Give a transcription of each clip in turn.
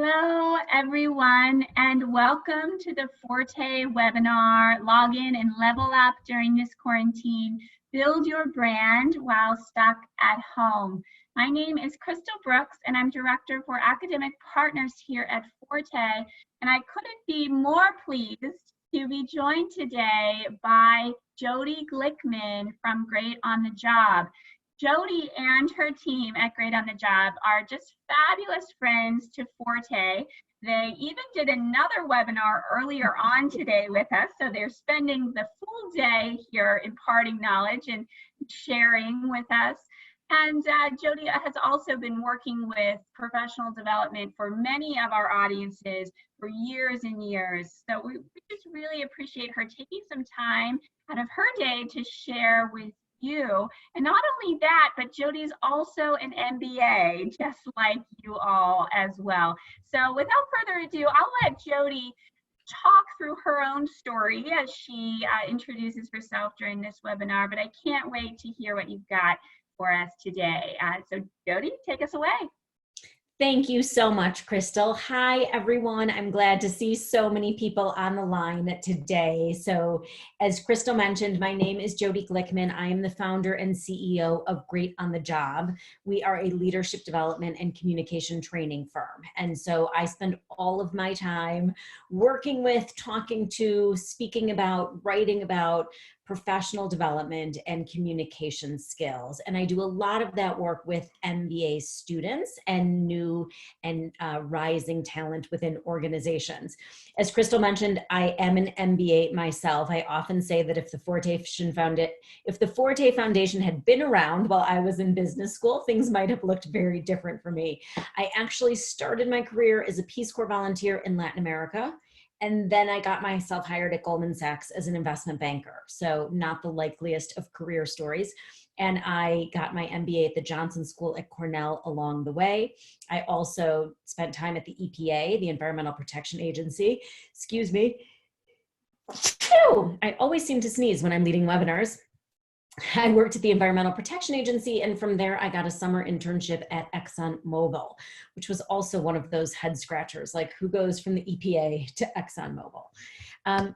Hello, everyone, and welcome to the Forté webinar, Log In and Level Up During This Quarantine, Build Your Brand While Stuck at Home. My name is Crystal Brooks, and I'm Director for Academic Partners here at Forté, and I couldn't be more pleased to be joined today by Jodi Glickman from Great on the Job. Jodi and her team at Great on the Job are just fabulous friends to Forté. They even did another webinar earlier on today with us, so they're spending the full day here imparting knowledge and sharing with us. And Jodi has also been working with professional development for many of our audiences for years and years. So we just really appreciate her taking some time out of her day to share with you. And not only that, but Jodi's also an MBA, just like you all as well. So without further ado, I'll let Jodi talk through her own story as she introduces herself during this webinar, but I can't wait to hear what you've got for us today. So Jodi, take us away. Thank you so much, Crystal. Hi, everyone. I'm glad to see so many people on the line today. So as Crystal mentioned, my name is Jodi Glickman. I am the founder and CEO of Great on the Job. We are a leadership development and communication training firm. And so I spend all of my time working with, talking to, speaking about, writing about professional development and communication skills. And I do a lot of that work with MBA students and new and rising talent within organizations. As Crystal mentioned, I am an MBA myself. I often say that if the Forté Foundation had been around while I was in business school, things might have looked very different for me. I actually started my career as a Peace Corps volunteer in Latin America. And then I got myself hired at Goldman Sachs as an investment banker. So not the likeliest of career stories. And I got my MBA at the Johnson School at Cornell along the way. I also spent time at the EPA, the Environmental Protection Agency. Excuse me. I always seem to sneeze when I'm leading webinars. I worked at the Environmental Protection Agency, and from there I got a summer internship at ExxonMobil, which was also one of those head scratchers, like who goes from the EPA to ExxonMobil.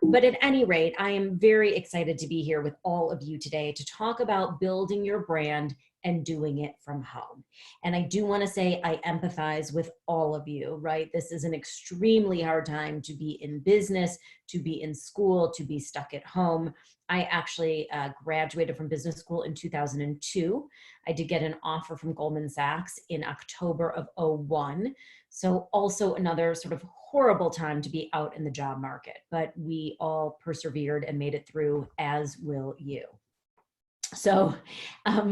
But at any rate, I am very excited to be here with all of you today to talk about building your brand and doing it from home. And I do want to say I empathize with all of you, right? This is an extremely hard time to be in business, to be in school, to be stuck at home. I actually graduated from business school in 2002. I did get an offer from Goldman Sachs in October of 2001. So also another sort of horrible time to be out in the job market, but we all persevered and made it through, as will you. So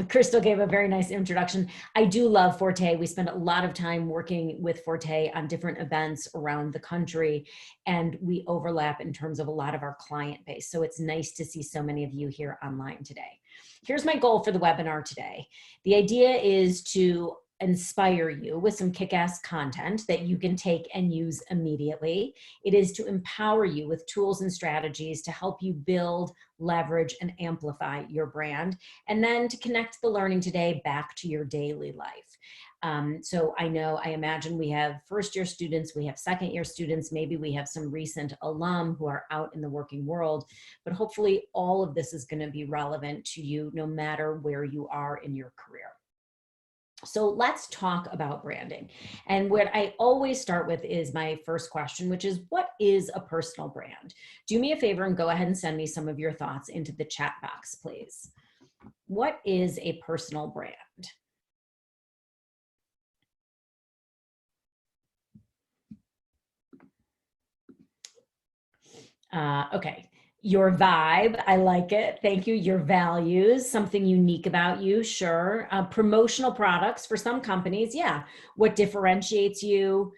Crystal gave a very nice introduction. I do love Forté. We spend a lot of time working with Forté on different events around the country, and we overlap in terms of a lot of our client base. So it's nice to see so many of you here online today. Here's my goal for the webinar today. The idea is to inspire you with some kick-ass content that you can take and use immediately. It is to empower you with tools and strategies to help you build, leverage, and amplify your brand, and then to connect the learning today back to your daily life. So I imagine we have first-year students, we have second-year students, maybe we have some recent alum who are out in the working world, but hopefully all of this is going to be relevant to you no matter where you are in your career. So let's talk about branding. And what I always start with is my first question, which is, what is a personal brand? Do me a favor and go ahead and send me some of your thoughts into the chat box, please. What is a personal brand? Okay. Your vibe, I like it. Thank you. Your values, something unique about you, sure. Promotional products for some companies, yeah. What differentiates you,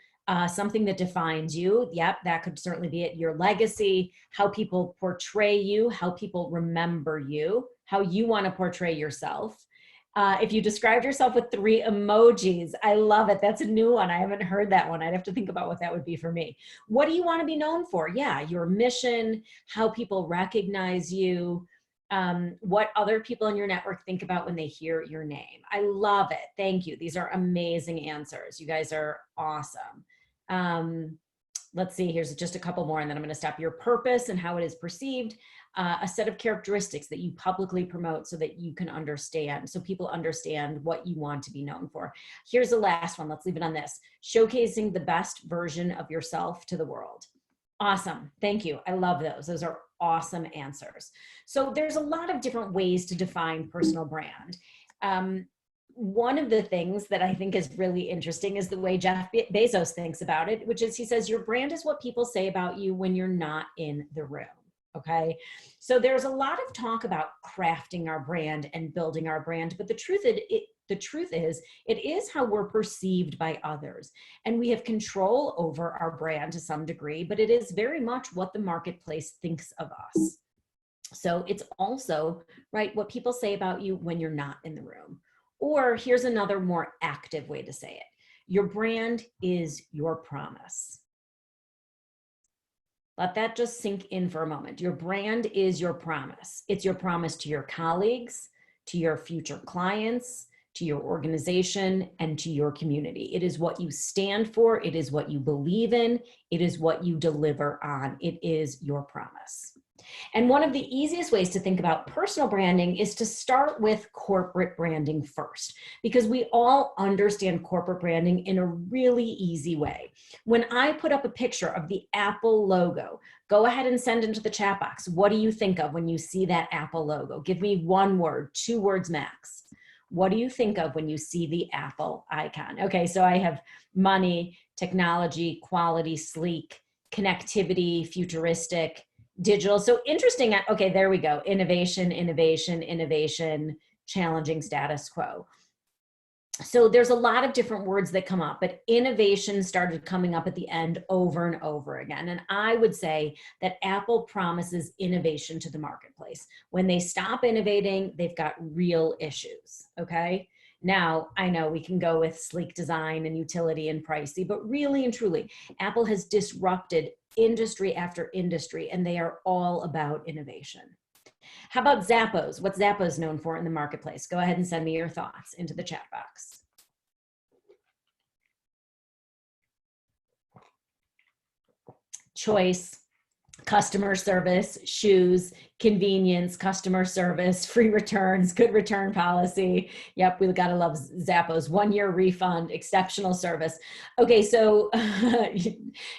something that defines you, yep, that could certainly be it. Your legacy, how people portray you, how people remember you, how you want to portray yourself. If you described yourself with 3 emojis, I love it. That's a new one. I haven't heard that one. I'd have to think about what that would be for me. What do you want to be known for? Yeah, your mission, how people recognize you, what other people in your network think about when they hear your name. I love it. Thank you. These are amazing answers. You guys are awesome. Let's see, here's just a couple more and then I'm going to stop. Your purpose and how it is perceived, a set of characteristics that you publicly promote so that you can understand, so people understand what you want to be known for. Here's the last one. Let's leave it on this. Showcasing the best version of yourself to the world. Awesome. Thank you. I love those. Those are awesome answers. So there's a lot of different ways to define personal brand. One of the things that I think is really interesting is the way Jeff Bezos thinks about it, which is he says, your brand is what people say about you when you're not in the room. Okay. So there's a lot of talk about crafting our brand and building our brand, but the truth is it is how we're perceived by others. And we have control over our brand to some degree, but it is very much what the marketplace thinks of us. So it's also, right, what people say about you when you're not in the room. Or here's another more active way to say it. Your brand is your promise. Let that just sink in for a moment. Your brand is your promise. It's your promise to your colleagues, to your future clients, to your organization, and to your community. It is what you stand for. It is what you believe in. It is what you deliver on. It is your promise. And one of the easiest ways to think about personal branding is to start with corporate branding first, because we all understand corporate branding in a really easy way. When I put up a picture of the Apple logo, go ahead and send into the chat box. What do you think of when you see that Apple logo? Give me one word, 2 words max. What do you think of when you see the Apple icon? Okay, so I have money, technology, quality, sleek, connectivity, futuristic, digital. So interesting. Okay, there we go. Innovation, innovation, innovation, challenging status quo. So there's a lot of different words that come up, but innovation started coming up at the end over and over again. And I would say that Apple promises innovation to the marketplace. When they stop innovating, they've got real issues, okay? Now, I know we can go with sleek design and utility and pricey, but really and truly, Apple has disrupted industry after industry, and they are all about innovation. How about Zappos? What's Zappos known for in the marketplace? Go ahead and send me your thoughts into the chat box. Choice, customer service, shoes, convenience, customer service, free returns, good return policy. Yep, we gotta love Zappos. 1-year refund, exceptional service. Okay, so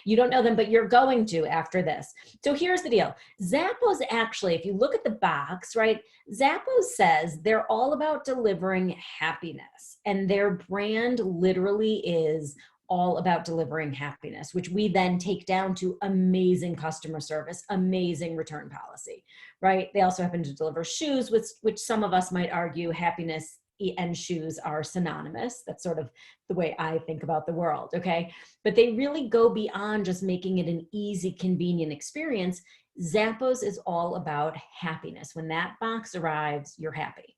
you don't know them, but you're going to after this. So here's the deal. Zappos actually, if you look at the box, right, Zappos says they're all about delivering happiness, and their brand literally is all about delivering happiness, which we then take down to amazing customer service, amazing return policy, right? They also happen to deliver shoes, which some of us might argue happiness and shoes are synonymous. That's sort of the way I think about the world, okay? But they really go beyond just making it an easy, convenient experience. Zappos is all about happiness. When that box arrives, you're happy.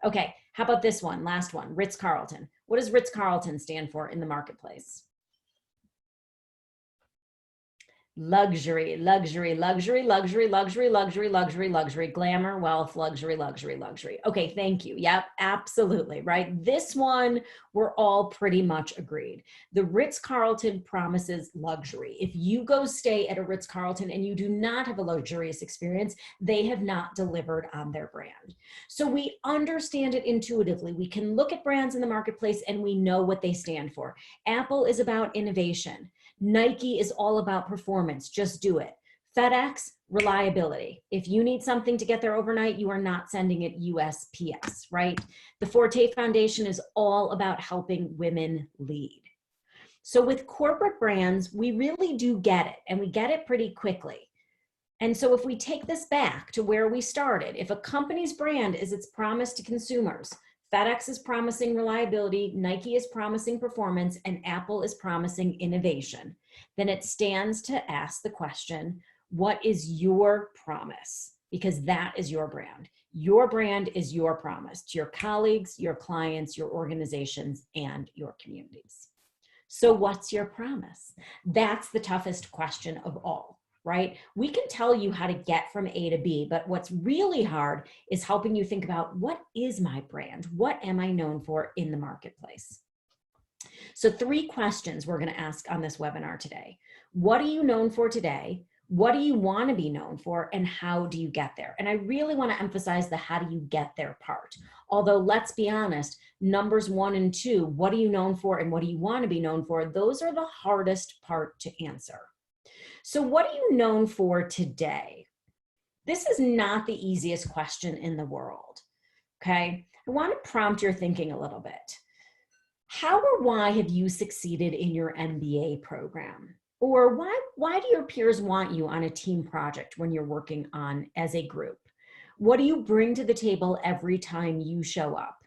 Okay, how about this one? Last one, Ritz-Carlton. What does Ritz-Carlton stand for in the marketplace? Luxury, luxury, luxury, luxury, luxury, luxury, luxury, luxury, glamour, wealth, luxury, luxury, luxury. Okay, thank you. Yep, absolutely, right? This one, we're all pretty much agreed. The Ritz-Carlton promises luxury. If you go stay at a Ritz-Carlton and you do not have a luxurious experience, they have not delivered on their brand. So we understand it intuitively. We can look at brands in the marketplace and we know what they stand for. Apple is about innovation. Nike is all about performance. Just do it. FedEx, reliability. If you need something to get there overnight, you are not sending it USPS, right? The Forté Foundation is all about helping women lead. So with corporate brands, we really do get it, and we get it pretty quickly. And so if we take this back to where we started, if a company's brand is its promise to consumers, FedEx is promising reliability, Nike is promising performance, and Apple is promising innovation, then it stands to ask the question, what is your promise? Because that is your brand. Your brand is your promise to your colleagues, your clients, your organizations, and your communities. So what's your promise? That's the toughest question of all. Right? We can tell you how to get from A to B, but what's really hard is helping you think about what is my brand? What am I known for in the marketplace? So 3 questions we're going to ask on this webinar today. What are you known for today? What do you want to be known for? And how do you get there? And I really want to emphasize the how do you get there part. Although let's be honest, numbers 1 and 2, what are you known for and what do you want to be known for? Those are the hardest part to answer. So what are you known for today? This is not the easiest question in the world, okay? I want to prompt your thinking a little bit. How or why have you succeeded in your MBA program? Or why do your peers want you on a team project when you're working on as a group? What do you bring to the table every time you show up?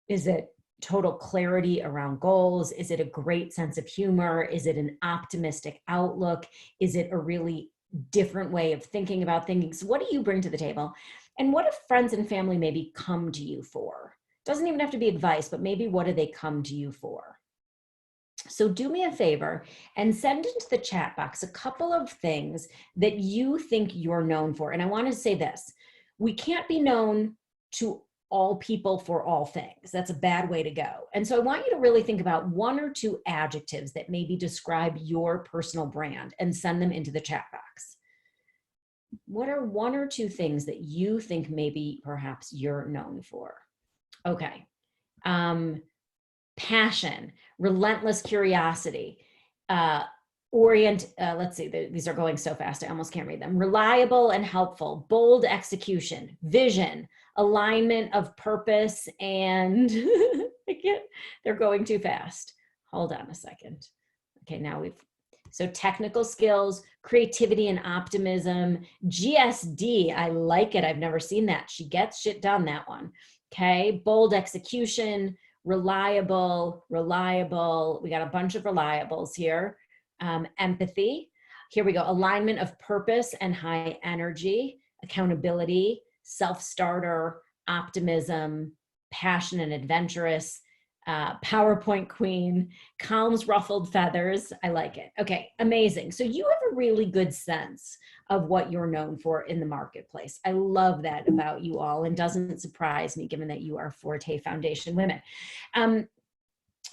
Is it total clarity around goals? Is it a great sense of humor? Is it an optimistic outlook? Is it a really different way of thinking about things? So what do you bring to the table? And what if friends and family maybe come to you for? Doesn't even have to be advice, but maybe what do they come to you for? So do me a favor and send into the chat box a couple of things that you think you're known for. And I want to say this, we can't be known to all people for all things. That's a bad way to go. And so I want you to really think about 1 or 2 adjectives that maybe describe your personal brand and send them into the chat box. What are 1 or 2 things that you think maybe perhaps you're known for? Okay. Passion, relentless curiosity, let's see, these are going so fast, I almost can't read them. Reliable and helpful, bold execution, vision, alignment of purpose, and they're going too fast. Hold on a second. Okay, so technical skills, creativity and optimism, GSD, I like it, I've never seen that. She gets shit done, that one. Okay, bold execution, reliable, we got a bunch of reliables here. Empathy, here we go, alignment of purpose and high energy, accountability, self-starter, optimism, passion and adventurous, PowerPoint queen, calms ruffled feathers. I like it. Okay, amazing. So you have a really good sense of what you're known for in the marketplace. I love that about you all, and doesn't surprise me given that you are Forté Foundation women.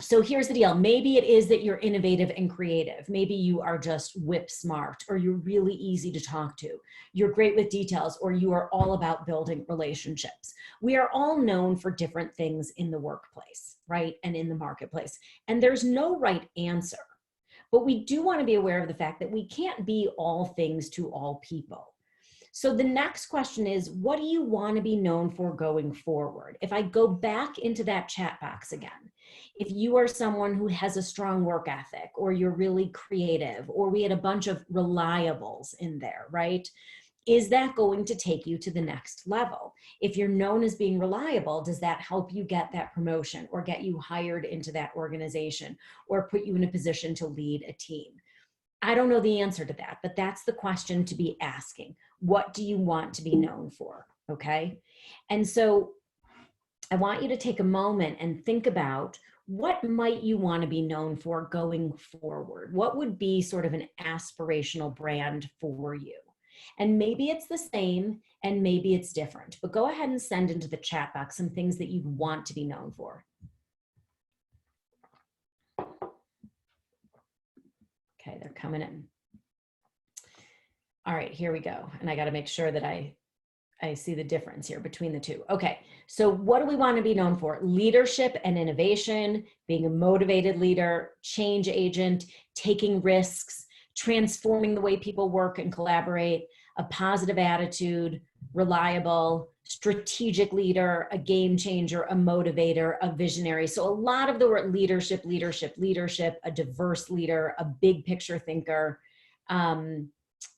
So here's the deal. Maybe it is that you're innovative and creative. Maybe you are just whip smart, or you're really easy to talk to. You're great with details, or you are all about building relationships. We are all known for different things in the workplace, right? And in the marketplace. And there's no right answer. But we do want to be aware of the fact that we can't be all things to all people. So the next question is, what do you want to be known for going forward? If I go back into that chat box again, if you are someone who has a strong work ethic, or you're really creative, or we had a bunch of reliables in there, right? Is that going to take you to the next level? If you're known as being reliable, does that help you get that promotion, or get you hired into that organization, or put you in a position to lead a team? I don't know the answer to that, but that's the question to be asking. What do you want to be known for? Okay. And so I want you to take a moment and think about, what might you want to be known for going forward? What would be sort of an aspirational brand for you? And maybe it's the same and maybe it's different, but go ahead and send into the chat box some things that you'd want to be known for. Okay, they're coming in. All right, here we go. And I got to make sure that I see the difference here between the two. Okay, so what do we want to be known for? Leadership and innovation, being a motivated leader, change agent, taking risks, transforming the way people work and collaborate, a positive attitude, reliable, strategic leader, a game changer, a motivator, a visionary. So a lot of the word leadership, a diverse leader, a big picture thinker,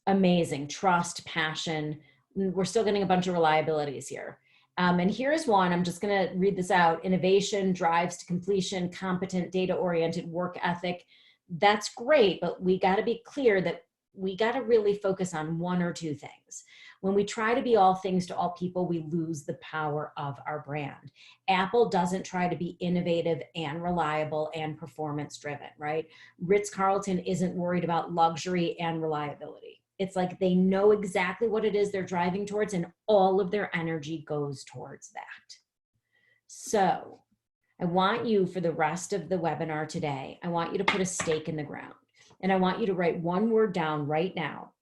amazing, trust, passion. We're still getting a bunch of reliabilities here. And here's one, I'm just gonna read this out. Innovation, drives to completion, competent, data-oriented work ethic. That's great, but we gotta be clear that we gotta really focus on 1 or 2 things. When we try to be all things to all people, we lose the power of our brand. Apple doesn't try to be innovative and reliable and performance driven, right? Ritz-Carlton isn't worried about luxury and reliability. It's like they know exactly what it is they're driving towards, and all of their energy goes towards that. So I want you, for the rest of the webinar today, I want you to put a stake in the ground, and I want you to write one word down right now.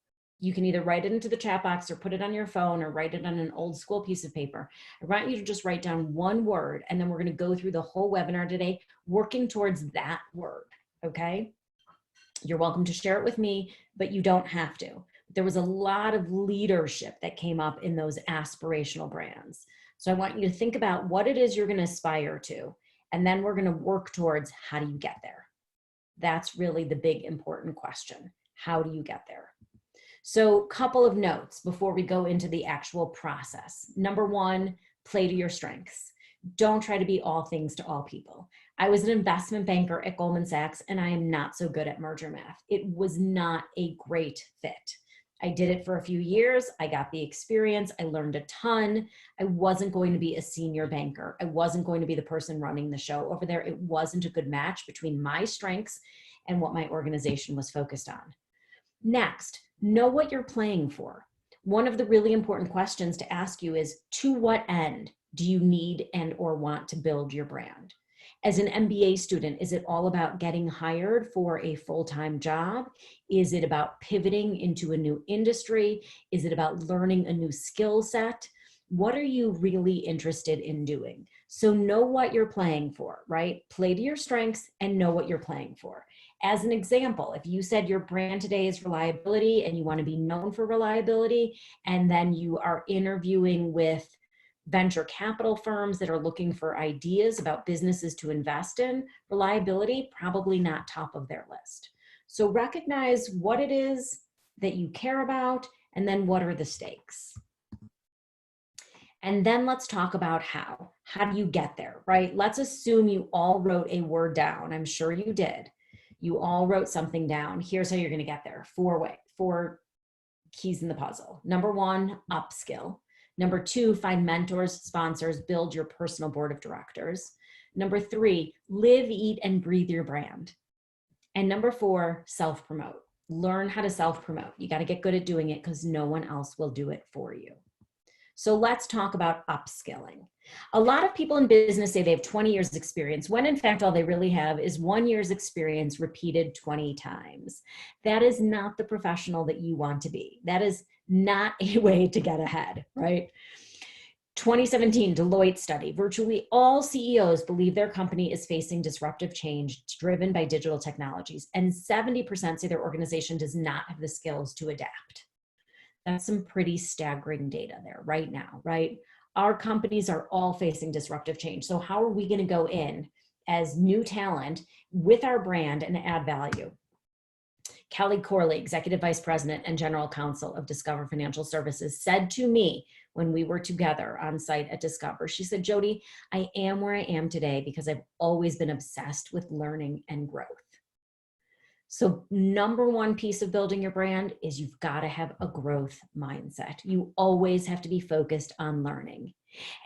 You can either write it into the chat box or put it on your phone or write it on an old school piece of paper. I want you to just write down one word, and then we're going to go through the whole webinar today working towards that word, okay? You're welcome to share it with me, but you don't have to. There was a lot of leadership that came up in those aspirational brands. So I want you to think about what it is you're going to aspire to, and then we're going to work towards how do you get there? That's really the big important question. How do you get there? So a couple of notes before we go into the actual process. Number one, play to your strengths. Don't try to be all things to all people. I was an investment banker at Goldman Sachs, and I am not so good at merger math. It was not a great fit. I did it for a few years. I got the experience. I learned a ton. I wasn't going to be a senior banker. I wasn't going to be the person running the show over there. It wasn't a good match between my strengths and what my organization was focused on. Next, know what you're playing for. One of the really important questions to ask you is, to what end do you need and or want to build your brand? As an MBA student, is it all about getting hired for a full-time job? Is it about pivoting into a new industry? Is it about learning a new skill set? What are you really interested in doing? So know what you're playing for, right? Play to your strengths and know what you're playing for. As an example, if you said your brand today is reliability and you want to be known for reliability, and then you are interviewing with venture capital firms that are looking for ideas about businesses to invest in, reliability, probably not top of their list. So recognize what it is that you care about, and then what are the stakes. And then let's talk about how. How do you get there, right? Let's assume you all wrote a word down. I'm sure you did. You all wrote something down. Here's how you're going to get there. Four keys in the puzzle. Number one, upskill. Number two, find mentors, sponsors, build your personal board of directors. Number three, live, eat, and breathe your brand. And number four, self-promote. Learn how to self-promote. You got to get good at doing it because no one else will do it for you. So let's talk about upskilling. A lot of people in business say they have 20 years experience, when in fact all they really have is 1 year's experience repeated 20 times. That is not the professional that you want to be. That is not a way to get ahead, right? 2017 Deloitte study, virtually all CEOs believe their company is facing disruptive change driven by digital technologies, and 70% say their organization does not have the skills to adapt. That's some pretty staggering data there right now, right? Our companies are all facing disruptive change. So how are we going to go in as new talent with our brand and add value? Kelly Corley, Executive Vice President and General Counsel of Discover Financial Services, said to me when we were together on site at Discover, she said, Jodi, I am where I am today because I've always been obsessed with learning and growth. So number one piece of building your brand is you've got to have a growth mindset. You always have to be focused on learning.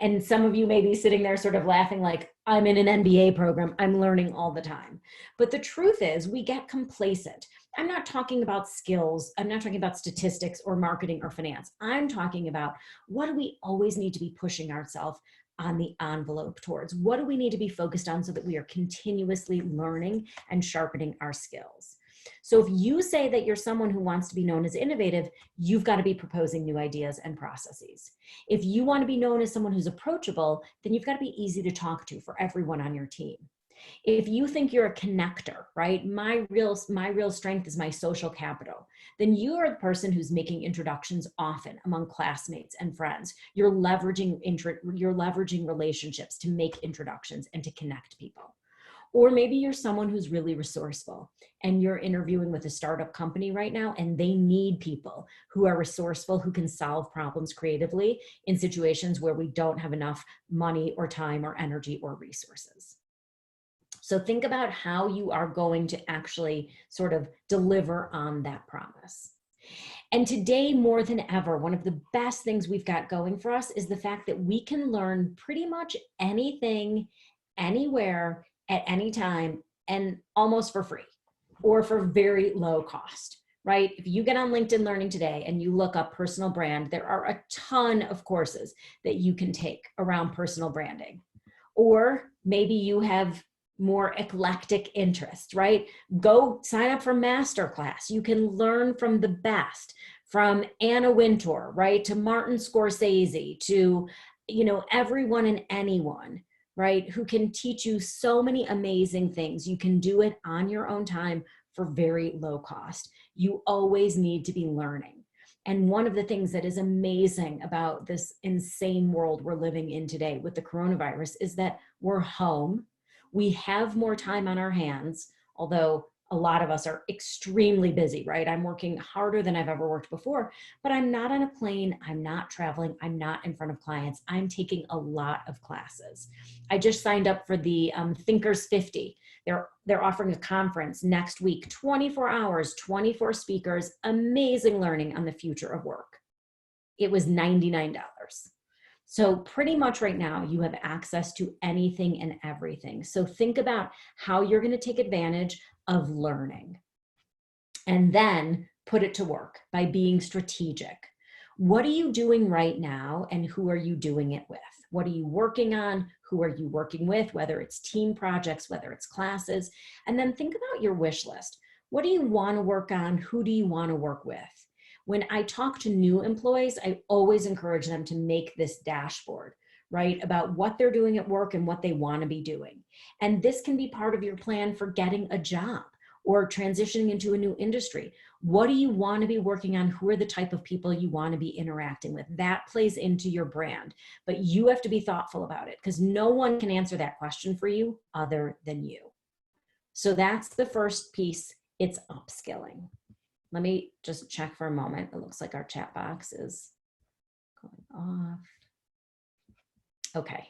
And some of you may be sitting there sort of laughing like, I'm in an MBA program, I'm learning all the time. But the truth is we get complacent. I'm not talking about skills. I'm not talking about statistics or marketing or finance. I'm talking about what do we always need to be pushing ourselves on the envelope towards? What do we need to be focused on so that we are continuously learning and sharpening our skills? So if you say that you're someone who wants to be known as innovative, you've got to be proposing new ideas and processes. If you want to be known as someone who's approachable, then you've got to be easy to talk to for everyone on your team. If you think you're a connector, right? My real strength is my social capital. Then you are the person who's making introductions often among classmates and friends. You're leveraging relationships to make introductions and to connect people. Or maybe you're someone who's really resourceful and you're interviewing with a startup company right now and they need people who are resourceful, who can solve problems creatively in situations where we don't have enough money or time or energy or resources. So think about how you are going to actually sort of deliver on that promise. And today, more than ever, one of the best things we've got going for us is the fact that we can learn pretty much anything, anywhere, at any time, and almost for free or for very low cost, right? If you get on LinkedIn Learning today and you look up personal brand, there are a ton of courses that you can take around personal branding. Or Maybe you have more eclectic interests, right? Go sign up for masterclass. You can learn from the best, from Anna Wintour, right? To Martin Scorsese, to, everyone and anyone, right? Who can teach you so many amazing things. You can do it on your own time for very low cost. You always need to be learning. And one of the things that is amazing about this insane world we're living in today with the coronavirus is that we're home. We have more time on our hands, although a lot of us are extremely busy, right? I'm working harder than I've ever worked before, but I'm not on a plane. I'm not traveling. I'm not in front of clients. I'm taking a lot of classes. I just signed up for the Thinkers 50. They're offering a conference next week, 24 hours, 24 speakers, amazing learning on the future of work. It was $99. So pretty much right now you have access to anything and everything. So think about how you're going to take advantage of learning and then put it to work by being strategic. What are you doing right now and who are you doing it with? What are you working on? Who are you working with? Whether it's team projects, whether it's classes, and then think about your wish list. What do you want to work on? Who do you want to work with? When I talk to new employees, I always encourage them to make this dashboard, right? About what they're doing at work and what they want to be doing. And this can be part of your plan for getting a job or transitioning into a new industry. What do you want to be working on? Who are the type of people you want to be interacting with? That plays into your brand, but you have to be thoughtful about it because no one can answer that question for you other than you. So that's the first piece. It's upskilling. Let me just check for a moment. It looks like our chat box is going off. Okay.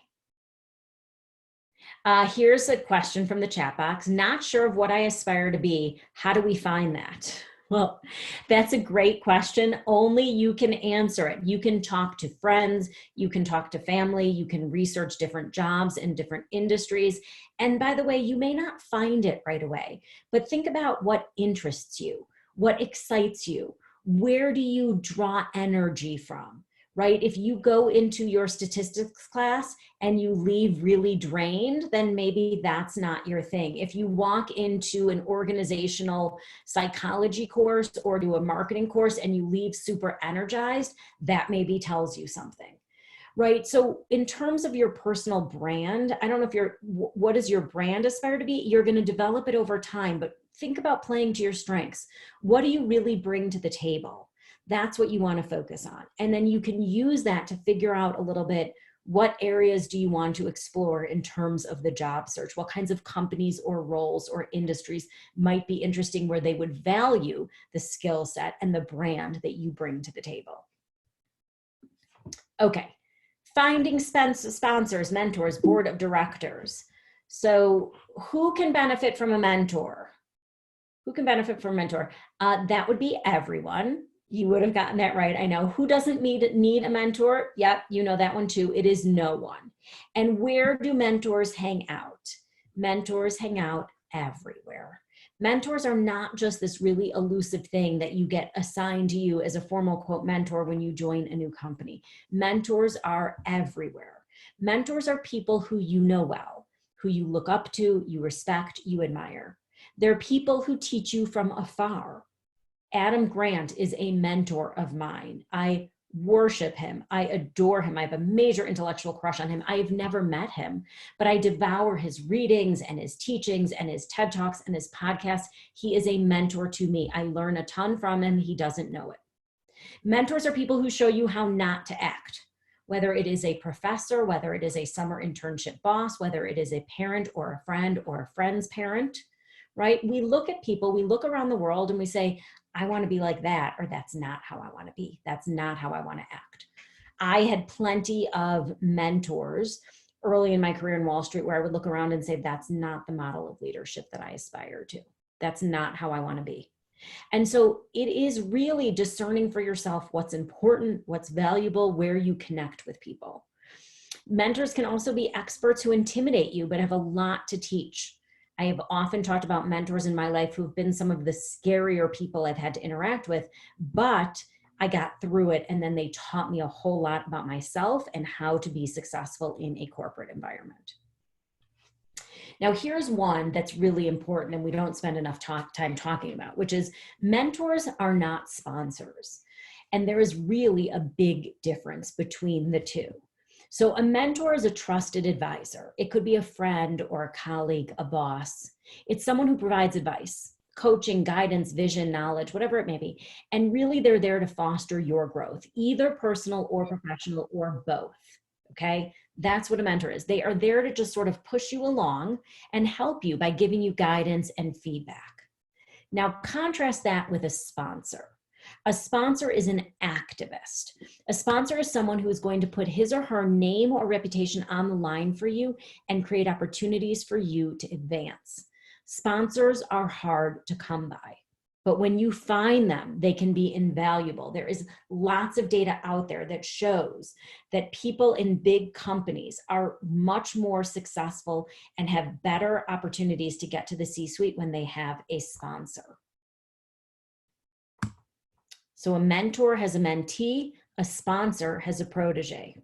Here's a question from the chat box. Not sure of what I aspire to be. How do we find that? Well, that's a great question. Only you can answer it. You can talk to friends, you can talk to family, you can research different jobs in different industries. And by the way, you may not find it right away, but think about what interests you. What excites you? Where do you draw energy from, right? If you go into your statistics class and you leave really drained, then maybe that's not your thing. If you walk into an organizational psychology course or to a marketing course and you leave super energized, that maybe tells you something. Right. So in terms of your personal brand, I don't know what does your brand aspire to be? You're going to develop it over time, but think about playing to your strengths. What do you really bring to the table? That's what you want to focus on. And then you can use that to figure out a little bit, what areas do you want to explore in terms of the job search? What kinds of companies or roles or industries might be interesting where they would value the skill set and the brand that you bring to the table? Okay. Finding sponsors, mentors, board of directors. So who can benefit from a mentor? Who can benefit from a mentor? That would be everyone. You would have gotten that right. I know. Who doesn't need a mentor? Yep, you know that one too. It is no one. And where do mentors hang out? Mentors hang out everywhere. Mentors are not just this really elusive thing that you get assigned to you as a formal quote mentor when you join a new company. Mentors are everywhere. Mentors are people who you know well, who you look up to, you respect, you admire. They're people who teach you from afar. Adam Grant is a mentor of mine. I worship him. I adore him. I have a major intellectual crush on him. I've never met him, but I devour his readings and his teachings and his TED Talks and his podcasts. He is a mentor to me. I learn a ton from him. He doesn't know it. Mentors are people who show you how not to act, whether it is a professor, whether it is a summer internship boss, whether it is a parent or a friend or a friend's parent, right? We look at people, we look around the world and we say, I want to be like that, or that's not how I want to be. That's not how I want to act. I had plenty of mentors early in my career in Wall Street where I would look around and say, that's not the model of leadership that I aspire to. That's not how I want to be. And so it is really discerning for yourself what's important, what's valuable, where you connect with people. Mentors can also be experts who intimidate you, but have a lot to teach. I have often talked about mentors in my life who've been some of the scarier people I've had to interact with, but I got through it and then they taught me a whole lot about myself and how to be successful in a corporate environment. Now, here's one that's really important and we don't spend enough time talking about, which is mentors are not sponsors. And there is really a big difference between the two. So a mentor is a trusted advisor. It could be a friend or a colleague, a boss. It's someone who provides advice, coaching, guidance, vision, knowledge, whatever it may be. And really they're there to foster your growth, either personal or professional or both, okay? That's what a mentor is. They are there to just sort of push you along and help you by giving you guidance and feedback. Now contrast that with a sponsor. A sponsor is an activist. A sponsor is someone who is going to put his or her name or reputation on the line for you and create opportunities for you to advance. Sponsors are hard to come by, but when you find them, they can be invaluable. There is lots of data out there that shows that people in big companies are much more successful and have better opportunities to get to the C-suite when they have a sponsor. So a mentor has a mentee, a sponsor has a protege.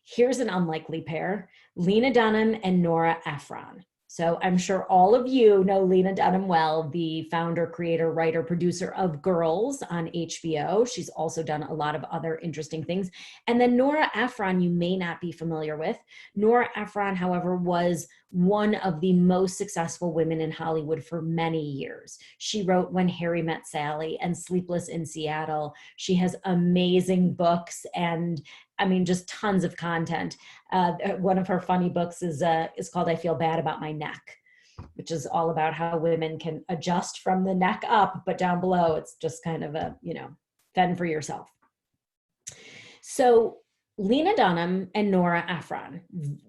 Here's an unlikely pair, Lena Dunham and Nora Ephron. So I'm sure all of you know Lena Dunham well, the founder, creator, writer, producer of Girls on HBO. She's also done a lot of other interesting things. And then Nora Ephron, you may not be familiar with. Nora Ephron, however, was one of the most successful women in Hollywood for many years. She wrote When Harry Met Sally and Sleepless in Seattle. She has amazing books and I mean, just tons of content. One of her funny books is called I Feel Bad About My Neck, which is all about how women can adjust from the neck up, but down below, it's just kind of a, fend for yourself. So Lena Dunham and Nora Ephron,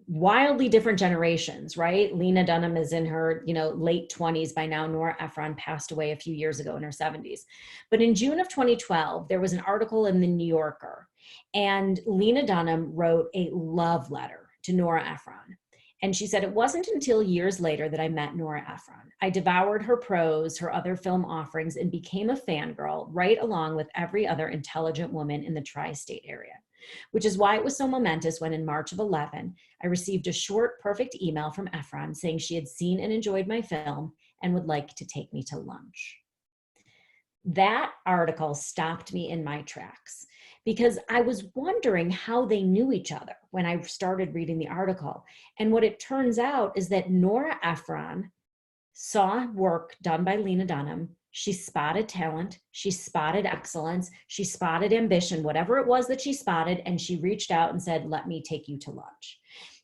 wildly different generations, right? Lena Dunham is in her, late 20s by now. Nora Ephron passed away a few years ago in her 70s. But in June of 2012, there was an article in the New Yorker, and Lena Dunham wrote a love letter to Nora Ephron. And she said, it wasn't until years later that I met Nora Ephron. I devoured her prose, her other film offerings, and became a fangirl right along with every other intelligent woman in the tri-state area. Which is why it was so momentous when in March of 11, I received a short, perfect email from Ephron saying she had seen and enjoyed my film and would like to take me to lunch. That article stopped me in my tracks because I was wondering how they knew each other when I started reading the article. And what it turns out is that Nora Ephron saw work done by Lena Dunham. She spotted talent, she spotted excellence, she spotted ambition, whatever it was that she spotted, and she reached out and said, let me take you to lunch.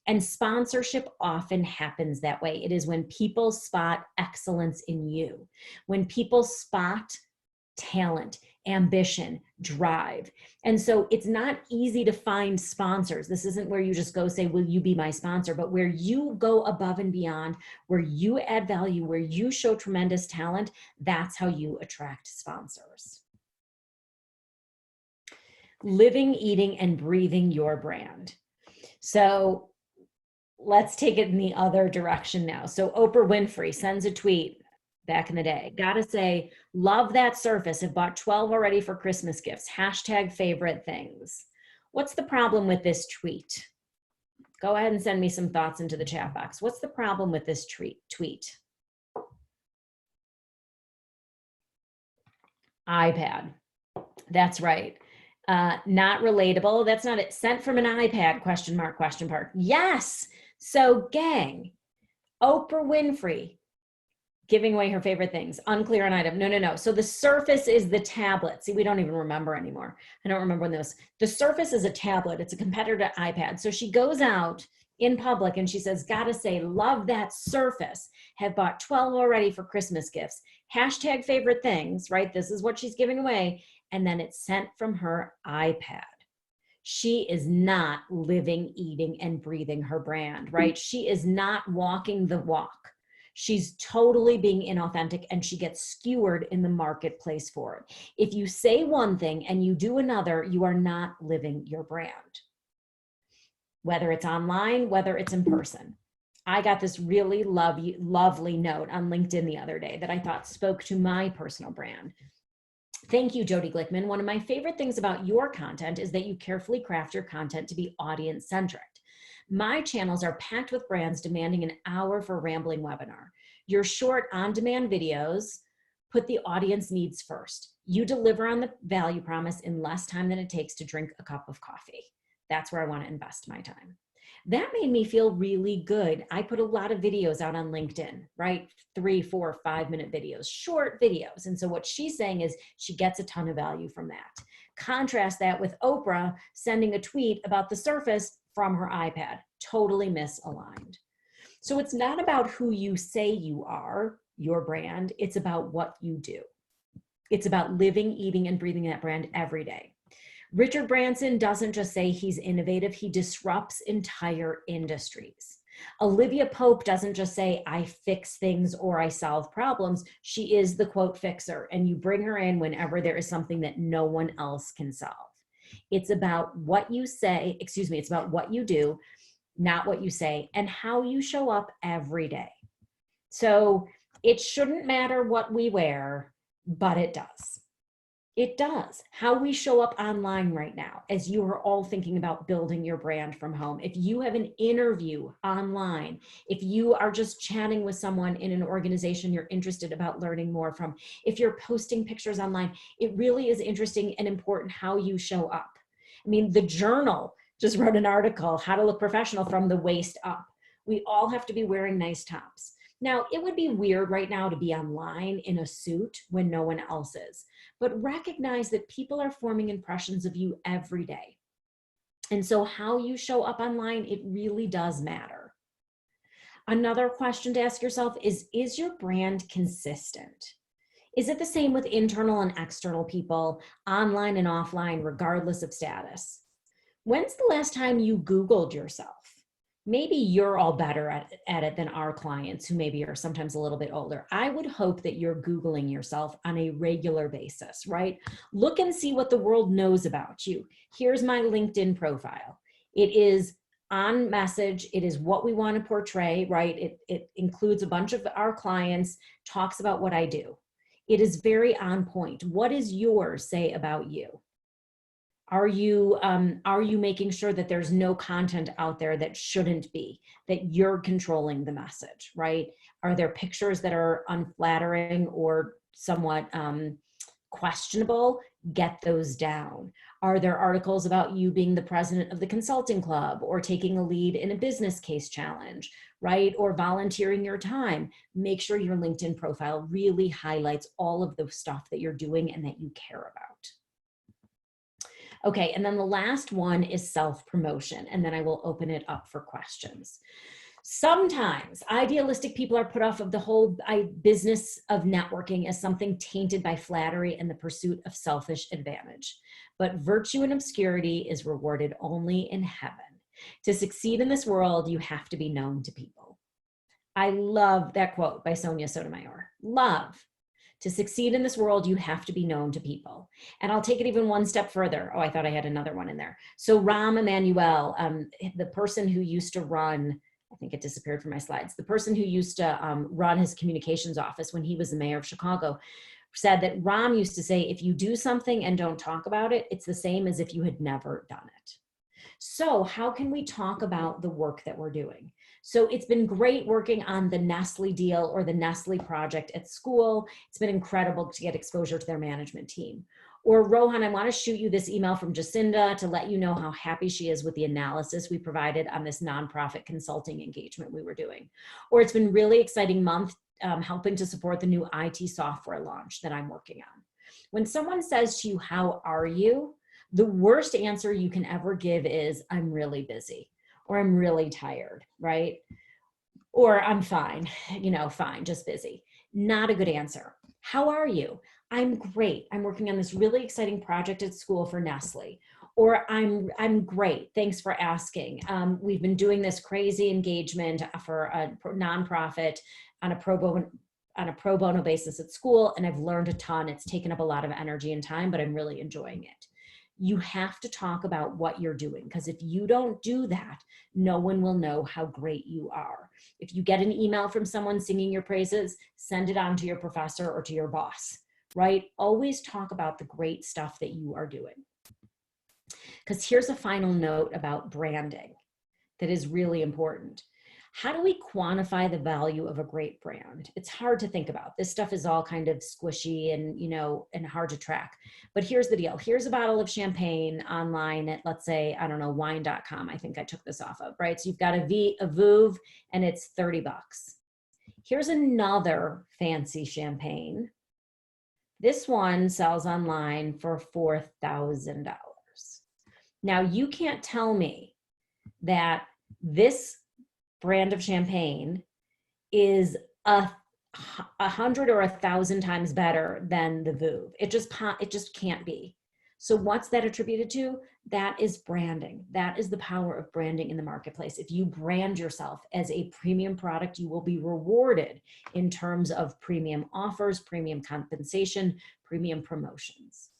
And sponsorship often happens that way. It is when people spot excellence in you, when people spot talent, ambition, drive. And so it's not easy to find sponsors. This isn't where you just go say, will you be my sponsor? But where you go above and beyond, where you add value, where you show tremendous talent, that's how you attract sponsors. Living, eating, and breathing your brand. So let's take it in the other direction now. So Oprah Winfrey sends a tweet back in the day. Gotta say, love that surface. Have bought 12 already for Christmas gifts. Hashtag favorite things. What's the problem with this tweet? Go ahead and send me some thoughts into the chat box. What's the problem with this tweet? iPad. That's right. Not relatable. That's not it. Sent from an iPad, question mark. Yes. So gang, Oprah Winfrey, giving away her favorite things. Unclear on item. No. So the Surface is the tablet. See, we don't even remember anymore. I don't remember when those. The Surface is a tablet. It's a competitor to iPad. So she goes out in public and she says, gotta say, love that Surface. Have bought 12 already for Christmas gifts. Hashtag favorite things, right? This is what she's giving away. And then it's sent from her iPad. She is not living, eating, and breathing her brand, right? She is not walking the walk. She's totally being inauthentic and she gets skewered in the marketplace for it. If you say one thing and you do another, you are not living your brand. Whether it's online, whether it's in person. I got this really lovely note on LinkedIn the other day that I thought spoke to my personal brand. Thank you, Jodi Glickman. One of my favorite things about your content is that you carefully craft your content to be audience-centric. My channels are packed with brands demanding an hour for a rambling webinar. Your short on-demand videos put the audience needs first. You deliver on the value promise in less time than it takes to drink a cup of coffee. That's where I want to invest my time. That made me feel really good. I put a lot of videos out on LinkedIn, right? 3, 4, 5-minute videos, short videos. And so what she's saying is she gets a ton of value from that. Contrast that with Oprah sending a tweet about the Surface from her iPad, totally misaligned. So it's not about who you say you are, your brand, it's about what you do. It's about living, eating, and breathing that brand every day. Richard Branson doesn't just say he's innovative, he disrupts entire industries. Olivia Pope doesn't just say, I fix things or I solve problems. She is the quote fixer, and you bring her in whenever there is something that no one else can solve. It's about what you say, it's about what you do, not what you say, and how you show up every day. So it shouldn't matter what we wear, but it does. It does. How we show up online right now, as you are all thinking about building your brand from home. If you have an interview online, if you are just chatting with someone in an organization you're interested about learning more from, if you're posting pictures online, it really is interesting and important how you show up. I mean, the Journal just wrote an article, How to Look Professional from the Waist Up. We all have to be wearing nice tops. Now, it would be weird right now to be online in a suit when no one else is, but recognize that people are forming impressions of you every day. And so how you show up online, it really does matter. Another question to ask yourself is your brand consistent? Is it the same with internal and external people, online and offline, regardless of status? When's the last time you Googled yourself? Maybe you're all better at it than our clients who maybe are sometimes a little bit older. I would hope that you're Googling yourself on a regular basis, right? Look and see what the world knows about you. Here's my LinkedIn profile. It is on message. It is what we want to portray, right? It includes a bunch of our clients, talks about what I do. It is very on point. What does yours say about you? Are you making sure that there's no content out there that shouldn't be, that you're controlling the message, right? Are there pictures that are unflattering or somewhat questionable? Get those down. Are there articles about you being the president of the consulting club or taking a lead in a business case challenge, right? Or volunteering your time? Make sure your LinkedIn profile really highlights all of the stuff that you're doing and that you care about. Okay, and then the last one is self-promotion, and then I will open it up for questions. Sometimes idealistic people are put off of the whole business of networking as something tainted by flattery and the pursuit of selfish advantage. But virtue and obscurity is rewarded only in heaven. To succeed in this world, you have to be known to people. I love that quote by Sonia Sotomayor. Love. To succeed in this world, you have to be known to people. And I'll take it even one step further. Oh, I thought I had another one in there. So Rahm Emanuel, the person who used to run, I think it disappeared from my slides, the person who used to run his communications office when he was the mayor of Chicago, said that Rahm used to say, if you do something and don't talk about it, it's the same as if you had never done it. So how can we talk about the work that we're doing? So it's been great working on the Nestle deal or the Nestle project at school. It's been incredible to get exposure to their management team. Or Rohan, I want to shoot you this email from Jacinda to let you know how happy she is with the analysis we provided on this nonprofit consulting engagement we were doing. Or it's been really exciting month helping to support the new IT software launch that I'm working on. When someone says to you, how are you? The worst answer you can ever give is, I'm really busy, or I'm really tired, right? Or I'm fine, fine, just busy. Not a good answer. How are you? I'm great. I'm working on this really exciting project at school for Nestle. Or I'm great. Thanks for asking. We've been doing this crazy engagement for a nonprofit on a pro bono basis at school, and I've learned a ton. It's taken up a lot of energy and time, but I'm really enjoying it. You have to talk about what you're doing, because if you don't do that, no one will know how great you are. If you get an email from someone singing your praises, send it on to your professor or to your boss, right? Always talk about the great stuff that you are doing. Because here's a final note about branding. that is really important. How do we quantify the value of a great brand? It's hard to think about. This stuff is all kind of squishy and, and hard to track. But here's the deal. Here's a bottle of champagne online at, let's say, I don't know, wine.com. I think I took this off of, right? So you've got a Veuve and it's $30. Here's another fancy champagne. This one sells online for $4,000. Now you can't tell me that this brand of champagne is 100 or 1,000 times better than the Veuve. It just can't be. So what's that attributed to? That is branding. That is the power of branding in the marketplace. If you brand yourself as a premium product, you will be rewarded in terms of premium offers, premium compensation, premium promotions.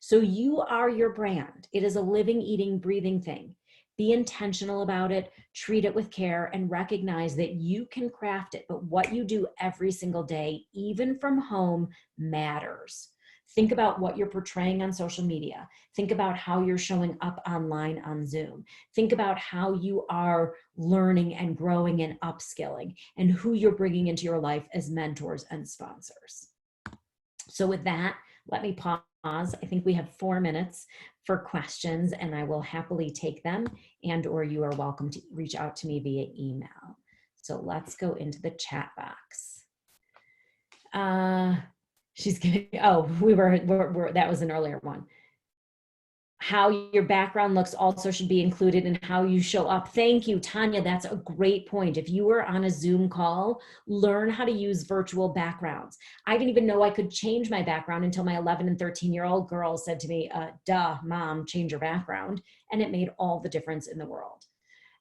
So you are your brand. It is a living, eating, breathing thing. Be intentional about it, treat it with care, and recognize that you can craft it, but what you do every single day, even from home, matters. Think about what you're portraying on social media. Think about how you're showing up online on Zoom. Think about how you are learning and growing and upskilling, and who you're bringing into your life as mentors and sponsors. So with that, let me pause. I think we have 4 minutes for questions, and I will happily take them, and or you are welcome to reach out to me via email. So let's go into the chat box. She's giving, oh, that was an earlier one. How your background looks also should be included in how you show up. Thank you, Tanya. That's a great point. If you were on a Zoom call, learn how to use virtual backgrounds. I didn't even know I could change my background until my 11 and 13-year-old girls said to me, duh, mom, change your background. And it made all the difference in the world.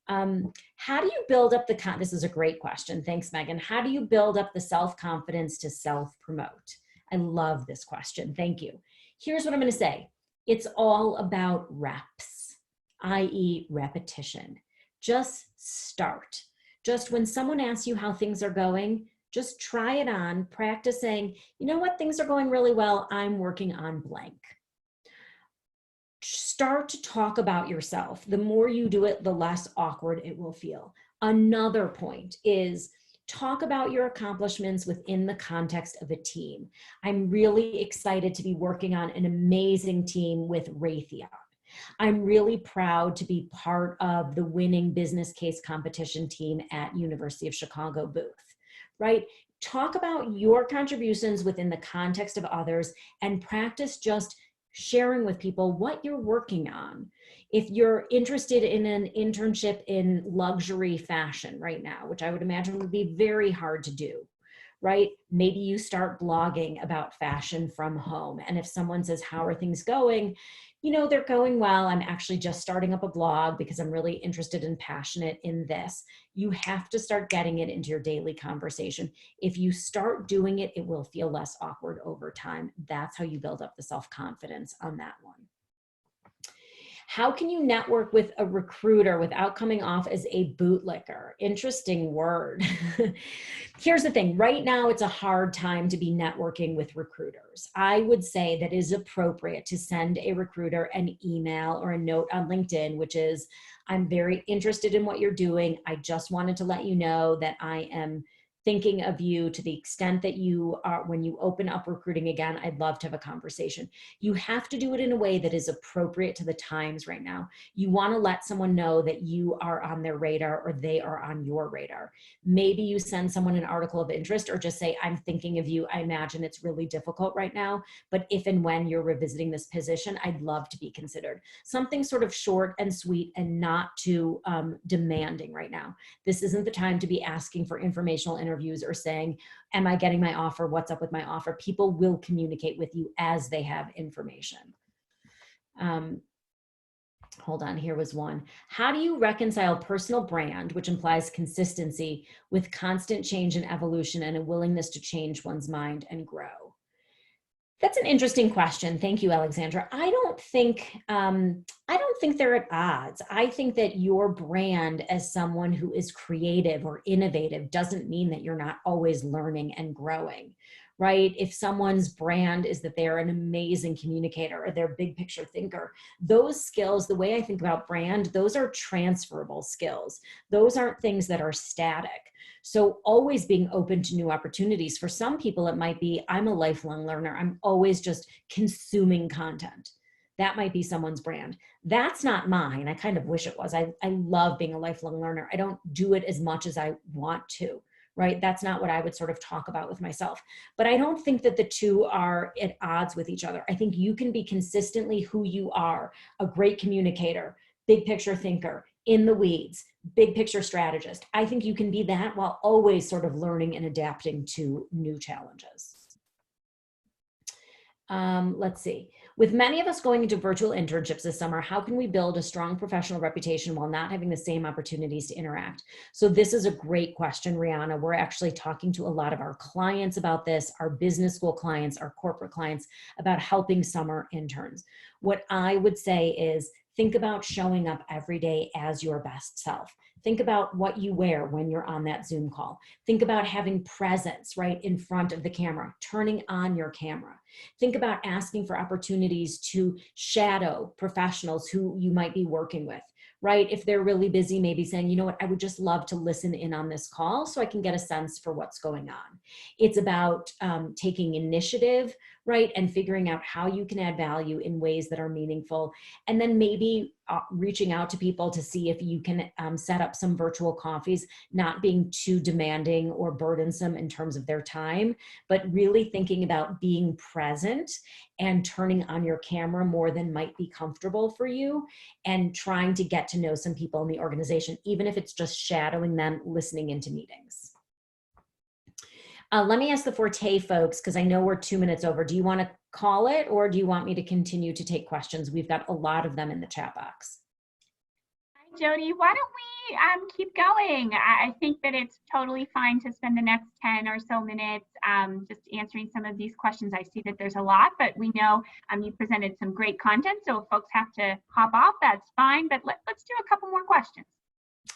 How do you build up this is a great question. Thanks, Megan. How do you build up the self-confidence to self-promote? I love this question. Thank you. Here's what I'm going to say. It's all about reps, i.e. repetition. Just start. Just when someone asks you how things are going, just try it on, practice saying, you know what, things are going really well. I'm working on blank. Start to talk about yourself. The more you do it, the less awkward it will feel. Another point is talk about your accomplishments within the context of a team. I'm really excited to be working on an amazing team with Raytheon. I'm really proud to be part of the winning business case competition team at University of Chicago booth, right? Talk about your contributions within the context of others and practice just sharing with people what you're working on. If you're interested in an internship in luxury fashion right now, which I would imagine would be very hard to do, right? Maybe you start blogging about fashion from home. And if someone says, how are things going? You know, they're going well. I'm actually just starting up a blog because I'm really interested and passionate in this. You have to start getting it into your daily conversation. If you start doing it, it will feel less awkward over time. That's how you build up the self-confidence on that one. How can you network with a recruiter without coming off as a bootlicker? Interesting word. Here's the thing. Right now, it's a hard time to be networking with recruiters. I would say that it is appropriate to send a recruiter an email or a note on LinkedIn, which is, I'm very interested in what you're doing. I just wanted to let you know that I am thinking of you to the extent that you are, when you open up recruiting again, I'd love to have a conversation. You have to do it in a way that is appropriate to the times right now. You want to let someone know that you are on their radar or they are on your radar. Maybe you send someone an article of interest or just say, I'm thinking of you. I imagine it's really difficult right now, but if and when you're revisiting this position, I'd love to be considered. Something sort of short and sweet and not too demanding right now. This isn't the time to be asking for informational interviews or saying, am I getting my offer? What's up with my offer? People will communicate with you as they have information. Hold on, here was one. How do you reconcile personal brand, which implies consistency, with constant change and evolution and a willingness to change one's mind and grow? That's an interesting question. Thank you, Alexandra. I don't think they're at odds. I think that your brand as someone who is creative or innovative doesn't mean that you're not always learning and growing, right? If someone's brand is that they're an amazing communicator or they're a big picture thinker, those skills, the way I think about brand, those are transferable skills. Those aren't things that are static. So always being open to new opportunities. For some people, it might be, I'm a lifelong learner. I'm always just consuming content. That might be someone's brand. That's not mine. I kind of wish it was. I love being a lifelong learner. I don't do it as much as I want to, right? That's not what I would sort of talk about with myself. But I don't think that the two are at odds with each other. I think you can be consistently who you are, a great communicator, big picture thinker, in the weeds, big picture strategist. I think you can be that while always sort of learning and adapting to new challenges. Let's see. With many of us going into virtual internships this summer, how can we build a strong professional reputation while not having the same opportunities to interact? So this is a great question, Rihanna. We're actually talking to a lot of our clients about this, our business school clients, our corporate clients, about helping summer interns. What I would say is think about showing up every day as your best self. Think about what you wear when you're on that Zoom call. Think about having presence right in front of the camera, turning on your camera. Think about asking for opportunities to shadow professionals who you might be working with, right? If they're really busy, maybe saying, you know what, I would just love to listen in on this call so I can get a sense for what's going on. It's about taking initiative, right? And figuring out how you can add value in ways that are meaningful. And then maybe reaching out to people to see if you can set up some virtual coffees, not being too demanding or burdensome in terms of their time, but really thinking about being present and turning on your camera more than might be comfortable for you and trying to get to know some people in the organization, even if it's just shadowing them, listening into meetings. Let me ask the Forté folks, because I know we're 2 minutes over. Do you want to call it or do you want me to continue to take questions? We've got a lot of them in the chat box. Hi, Jodi. Why don't we keep going? I think that it's totally fine to spend the next 10 or so minutes just answering some of these questions. I see that there's a lot, but we know you presented some great content. So if folks have to hop off, that's fine. But let's do a couple more questions.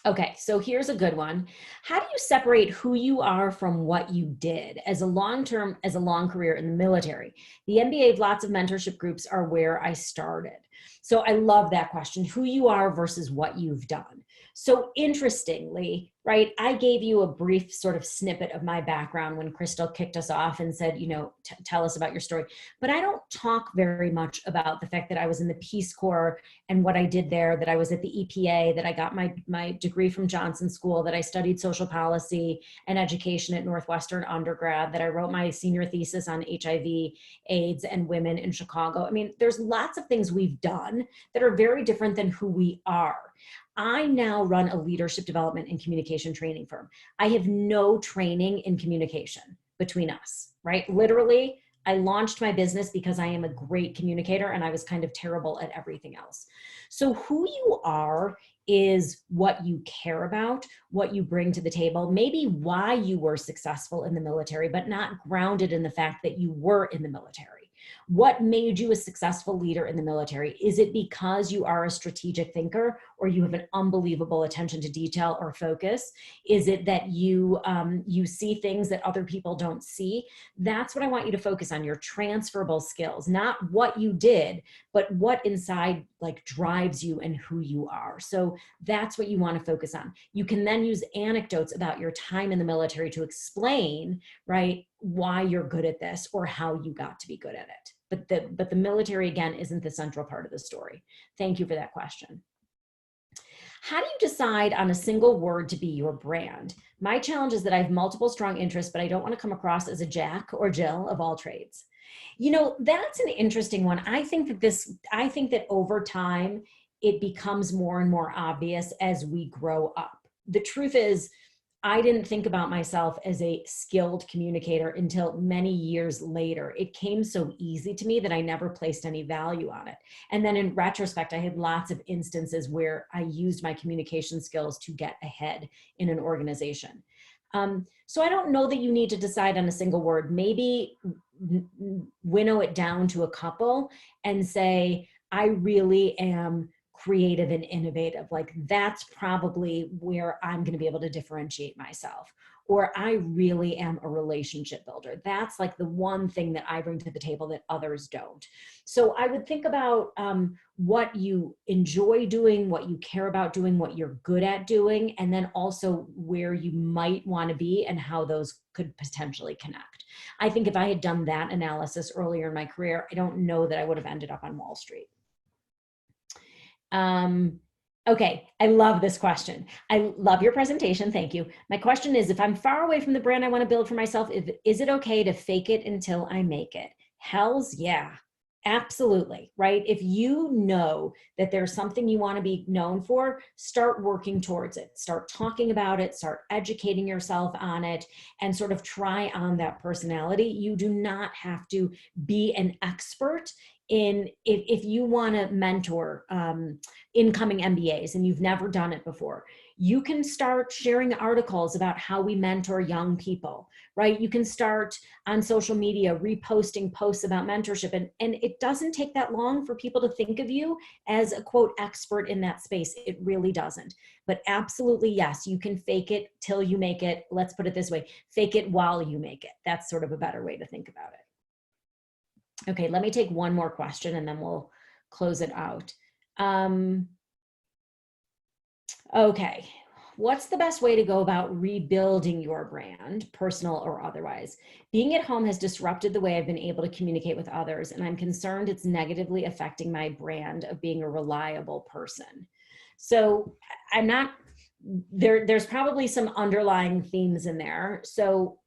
Okay, so here's a good one. How do you separate who you are from what you did as a long career in the military? The MBA, lots of mentorship groups are where I started. So I love that question, who you are versus what you've done. So interestingly, right, I gave you a brief sort of snippet of my background when Crystal kicked us off and said, you know, tell us about your story. But I don't talk very much about the fact that I was in the Peace Corps and what I did there, that I was at the EPA, that I got my degree from Johnson School, that I studied social policy and education at Northwestern undergrad, that I wrote my senior thesis on HIV, AIDS, and women in Chicago. I mean, there's lots of things we've done that are very different than who we are. I now run a leadership development and communication training firm. I have no training in communication between us, right? Literally, I launched my business because I am a great communicator and I was kind of terrible at everything else. So who you are is what you care about, what you bring to the table, maybe why you were successful in the military, but not grounded in the fact that you were in the military. What made you a successful leader in the military? Is it because you are a strategic thinker or you have an unbelievable attention to detail or focus? Is it that you see things that other people don't see? That's what I want you to focus on, your transferable skills, not what you did, but what inside like drives you and who you are. So that's what you want to focus on. You can then use anecdotes about your time in the military to explain, right, why you're good at this or how you got to be good at it. But the military, again, isn't the central part of the story. Thank you for that question. How do you decide on a single word to be your brand? My challenge is that I have multiple strong interests, but I don't want to come across as a Jack or Jill of all trades. You know, that's an interesting one. I think that over time, it becomes more and more obvious as we grow up. The truth is, I didn't think about myself as a skilled communicator until many years later. It came so easy to me that I never placed any value on it. And then in retrospect, I had lots of instances where I used my communication skills to get ahead in an organization. So I don't know that you need to decide on a single word. Maybe winnow it down to a couple and say, I really am creative and innovative. Like that's probably where I'm going to be able to differentiate myself. Or I really am a relationship builder. That's like the one thing that I bring to the table that others don't. So I would think about what you enjoy doing, what you care about doing, what you're good at doing, and then also where you might want to be and how those could potentially connect. I think if I had done that analysis earlier in my career, I don't know that I would have ended up on Wall Street. Okay, I love this question. I love your presentation. Thank you. My question is, if I'm far away from the brand I want to build for myself, is it okay to fake it until I make it? Hells yeah, absolutely, right? If you know that there's something you want to be known for, start working towards it. Start talking about it, start educating yourself on it, and sort of try on that personality. You do not have to be an expert if you want to mentor incoming MBAs and you've never done it before, you can start sharing articles about how we mentor young people, right? You can start on social media reposting posts about mentorship, and it doesn't take that long for people to think of you as a quote expert in that space. It really doesn't. But absolutely, yes, you can fake it till you make it. Let's put it this way, fake it while you make it. That's sort of a better way to think about it. Okay, let me take one more question and then we'll close it out. Okay, what's the best way to go about rebuilding your brand, personal or otherwise? Being at home has disrupted the way I've been able to communicate with others, and I'm concerned it's negatively affecting my brand of being a reliable person. So I'm not, there's probably some underlying themes in there. So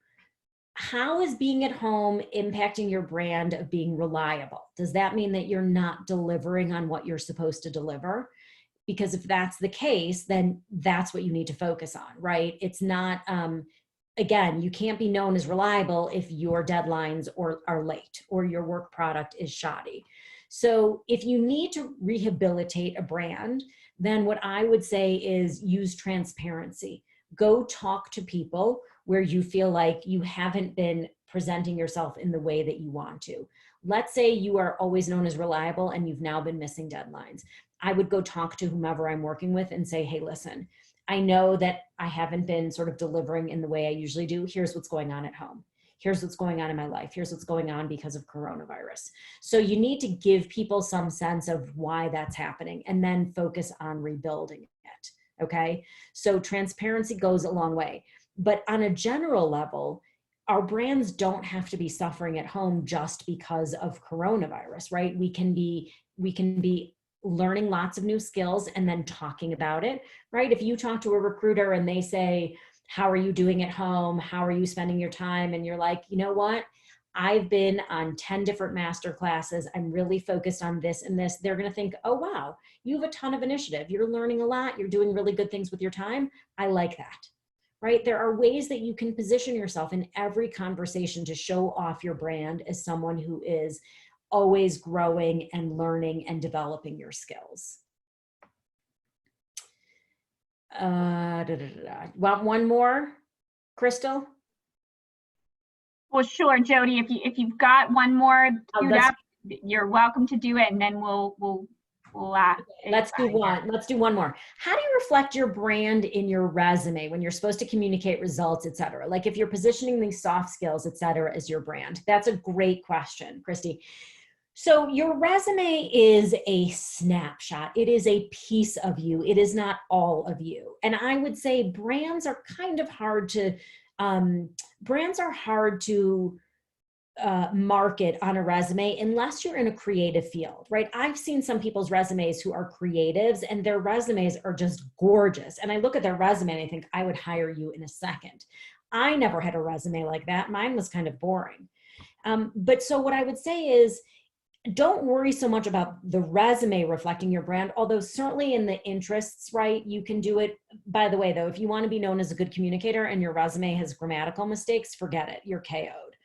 how is being at home impacting your brand of being reliable? Does that mean that you're not delivering on what you're supposed to deliver? Because if that's the case, then that's what you need to focus on, right? It's not, again, you can't be known as reliable if your deadlines are late or your work product is shoddy. So if you need to rehabilitate a brand, then what I would say is use transparency. Go talk to people where you feel like you haven't been presenting yourself in the way that you want to. Let's say you are always known as reliable and you've now been missing deadlines. I would go talk to whomever I'm working with and say, hey, listen, I know that I haven't been sort of delivering in the way I usually do. Here's what's going on at home. Here's what's going on in my life. Here's what's going on because of coronavirus. So you need to give people some sense of why that's happening and then focus on rebuilding it. Okay. So transparency goes a long way. But on a general level, our brands don't have to be suffering at home just because of coronavirus, right? We can be learning lots of new skills and then talking about it, right? If you talk to a recruiter and they say, how are you doing at home? How are you spending your time? And you're like, you know what? I've been on 10 different master classes. I'm really focused on this and this. They're going to think, oh, wow, you have a ton of initiative. You're learning a lot. You're doing really good things with your time. I like that, right? There are ways that you can position yourself in every conversation to show off your brand as someone who is always growing and learning and developing your skills. Want one more, Crystal? Well, sure, Jodi. If you've got one more queued up, you're welcome to do it, and then we'll let's do one. Let's do one more. How do you reflect your brand in your resume when you're supposed to communicate results, et cetera? Like if you're positioning these soft skills, et cetera, as your brand. That's a great question, Christy. So your resume is a snapshot. It is a piece of you. It is not all of you. And I would say brands are kind of hard to, market on a resume unless you're in a creative field, right? I've seen some people's resumes who are creatives and their resumes are just gorgeous. And I look at their resume and I think I would hire you in a second. I never had a resume like that. Mine was kind of boring. But so what I would say is, don't worry so much about the resume reflecting your brand, although certainly in the interests, right, you can do it. By the way, though, if you want to be known as a good communicator and your resume has grammatical mistakes, forget it. You're KO'd.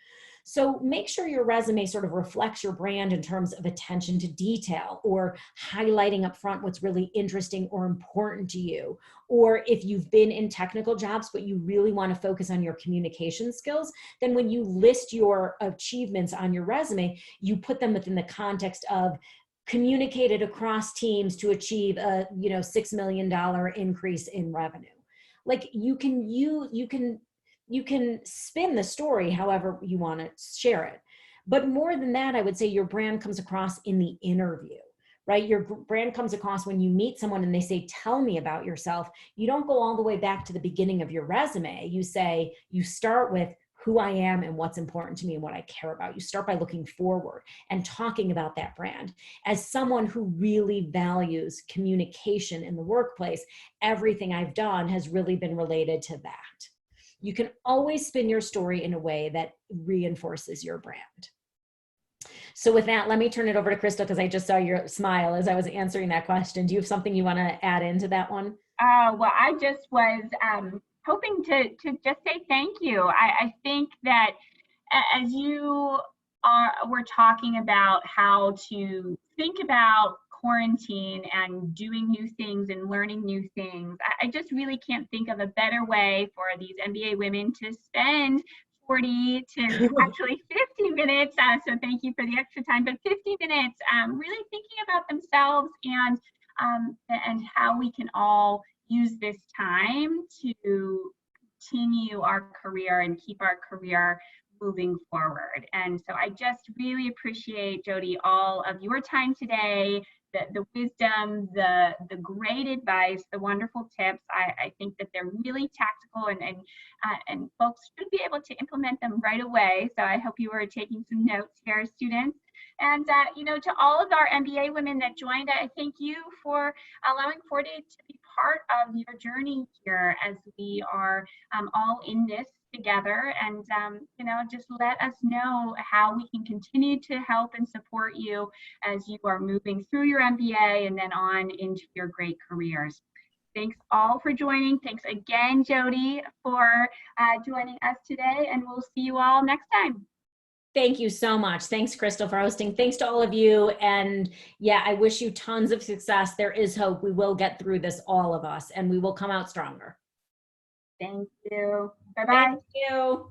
So make sure your resume sort of reflects your brand in terms of attention to detail, or highlighting up front what's really interesting or important to you. Or if you've been in technical jobs, but you really want to focus on your communication skills, then when you list your achievements on your resume, you put them within the context of communicated across teams to achieve a $6 million increase in revenue. Like you can spin the story however you want to share it. But more than that, I would say your brand comes across in the interview, right? Your brand comes across when you meet someone and they say, tell me about yourself. You don't go all the way back to the beginning of your resume. You start with who I am and what's important to me and what I care about. You start by looking forward and talking about that brand. As someone who really values communication in the workplace, everything I've done has really been related to that. You can always spin your story in a way that reinforces your brand. So with that, let me turn it over to Crystal, because I just saw your smile as I was answering that question. Do you have something you want to add into that one? Well, I just was hoping to just say thank you. I think that as you were talking about how to think about quarantine and doing new things and learning new things, I just really can't think of a better way for these MBA women to spend 40 to actually 50 minutes. So thank you for the extra time, but 50 minutes really thinking about themselves and how we can all use this time to continue our career and keep our career moving forward. And so I just really appreciate, Jodi, all of your time today, the wisdom, the great advice, the wonderful tips. I think that they're really tactical and folks should be able to implement them right away. So I hope you are taking some notes here, students. And to all of our MBA women that joined, I thank you for allowing Forté to be part of your journey here as we are all in this together. And just let us know how we can continue to help and support you as you are moving through your MBA and then on into your great careers. Thanks all for joining. Thanks again, Jodi, for joining us today, and we'll see you all next time. Thank you so much. Thanks, Crystal, for hosting. Thanks to all of you. And yeah, I wish you tons of success. There is hope. We will get through this, all of us, and we will come out stronger. Thank you. Bye-bye. Thank you.